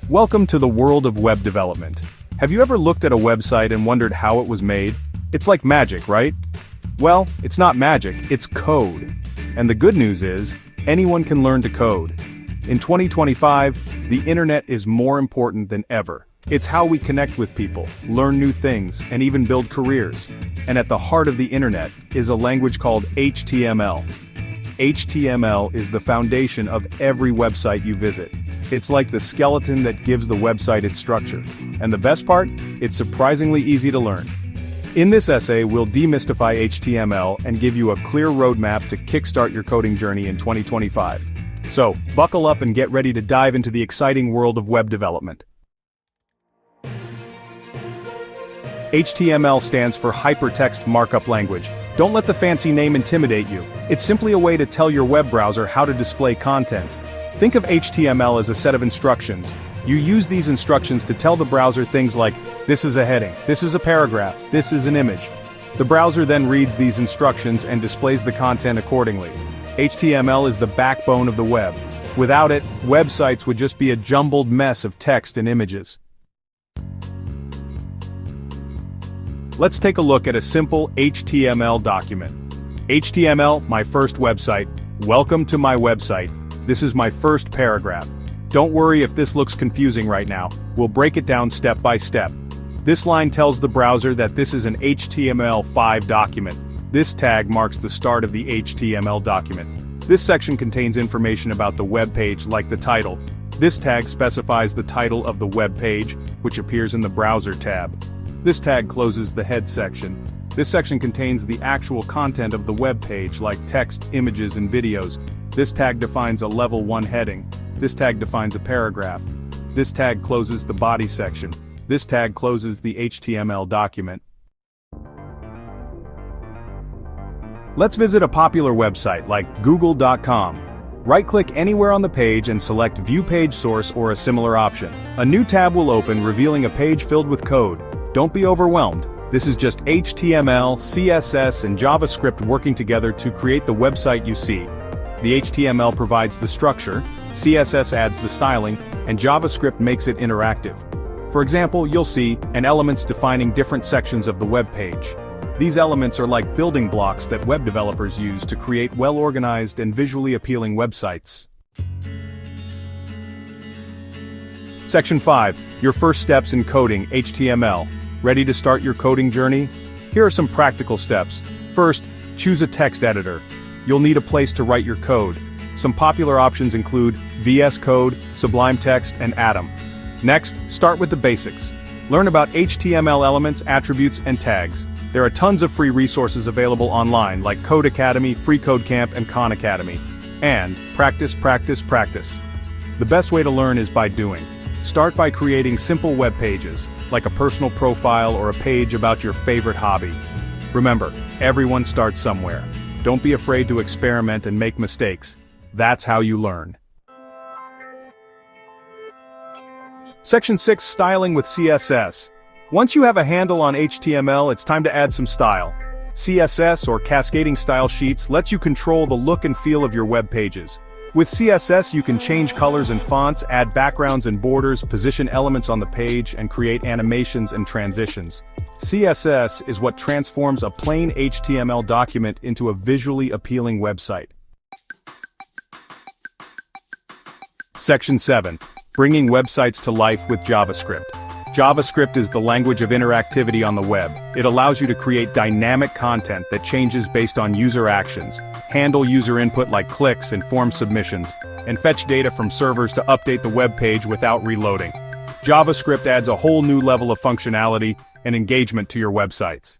Welcome to the world of web development. Have you ever looked at a website and wondered how it was made? It's like magic, right? Well, it's not magic, it's code. And the good news is, anyone can learn to code. In 2025, the internet is more important than ever. It's how we connect with people, learn new things, and even build careers. And at the heart of the internet is a language called HTML. HTML is the foundation of every website you visit. It's like the skeleton that gives the website its structure. And the best part? It's surprisingly easy to learn. In this essay, we'll demystify HTML and give you a clear roadmap to kickstart your coding journey in 2025. So, buckle up and get ready to dive into the exciting world of web development. HTML stands for Hypertext Markup Language. Don't let the fancy name intimidate you. It's simply a way to tell your web browser how to display content. Think of HTML as a set of instructions. You use these instructions to tell the browser things like, this is a heading, this is a paragraph, this is an image. The browser then reads these instructions and displays the content accordingly. HTML is the backbone of the web. Without it, websites would just be a jumbled mess of text and images. Let's take a look at a simple HTML document. HTML, my first website. Welcome to my website. This is my first paragraph. Don't worry if this looks confusing right now. We'll break it down step by step. This line tells the browser that this is an HTML5 document. This tag marks the start of the HTML document. This section contains information about the web page, like the title. This tag specifies the title of the web page, which appears in the Browser tab. This tag closes the head section. This section contains the actual content of the web page, like text, images, and videos. This tag defines a level 1 heading. This tag defines a paragraph. This tag closes the body section. This tag closes the HTML document. Let's visit a popular website like google.com. Right-click anywhere on the page and select View Page Source or a similar option. A new tab will open, revealing a page filled with code. Don't be overwhelmed. This is just HTML, CSS, and JavaScript working together to create the website you see. The HTML provides the structure, CSS adds the styling, and JavaScript makes it interactive. For example, you'll see elements defining different sections of the web page. These elements are like building blocks that web developers use to create well-organized and visually appealing websites. Section 5. Your first steps in coding HTML. Ready to start your coding journey? Here are some practical steps. First, choose a text editor. You'll need a place to write your code. Some popular options include VS Code, Sublime Text, and Atom. Next, start with the basics. Learn about HTML elements, attributes, and tags. There are tons of free resources available online, like Code Academy, Free Code Camp, and Khan Academy. And practice, practice, practice. The best way to learn is by doing. Start by creating simple web pages, like a personal profile or a page about your favorite hobby. Remember, everyone starts somewhere. Don't be afraid to experiment and make mistakes. That's how you learn. Section 6. Styling with CSS. Once you have a handle on HTML, it's time to add some style. CSS, or cascading style sheets, lets you control the look and feel of your web pages. With CSS, you can change colors and fonts, add backgrounds and borders, position elements on the page, and create animations and transitions. CSS is what transforms a plain HTML document into a visually appealing website. Section 7. Bringing websites to life with JavaScript. JavaScript is the language of interactivity on the web. It allows you to create dynamic content that changes based on user actions, handle user input like clicks and form submissions, and fetch data from servers to update the web page without reloading. JavaScript adds a whole new level of functionality and engagement to your websites.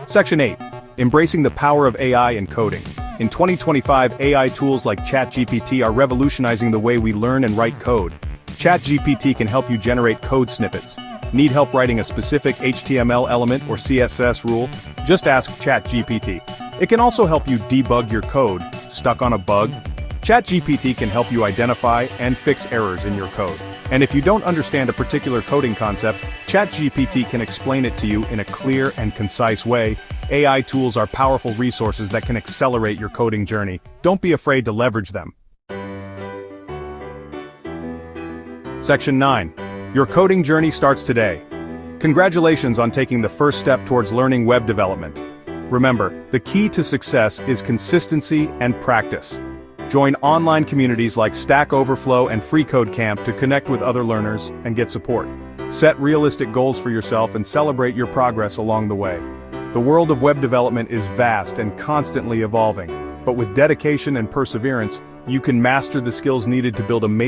Section 8. Embracing the power of AI in coding. In 2025, AI tools like ChatGPT are revolutionizing the way we learn and write code. ChatGPT can help you generate code snippets. Need help writing a specific HTML element or CSS rule? Just ask ChatGPT. It can also help you debug your code. Stuck on a bug? ChatGPT can help you identify and fix errors in your code. And if you don't understand a particular coding concept, ChatGPT can explain it to you in a clear and concise way. AI tools are powerful resources that can accelerate your coding journey. Don't be afraid to leverage them. Section 9. Your coding journey starts today. Congratulations on taking the first step towards learning web development. Remember, the key to success is consistency and practice. Join online communities like Stack Overflow and FreeCodeCamp to connect with other learners and get support. Set realistic goals for yourself and celebrate your progress along the way. The world of web development is vast and constantly evolving, but with dedication and perseverance, you can master the skills needed to build amazing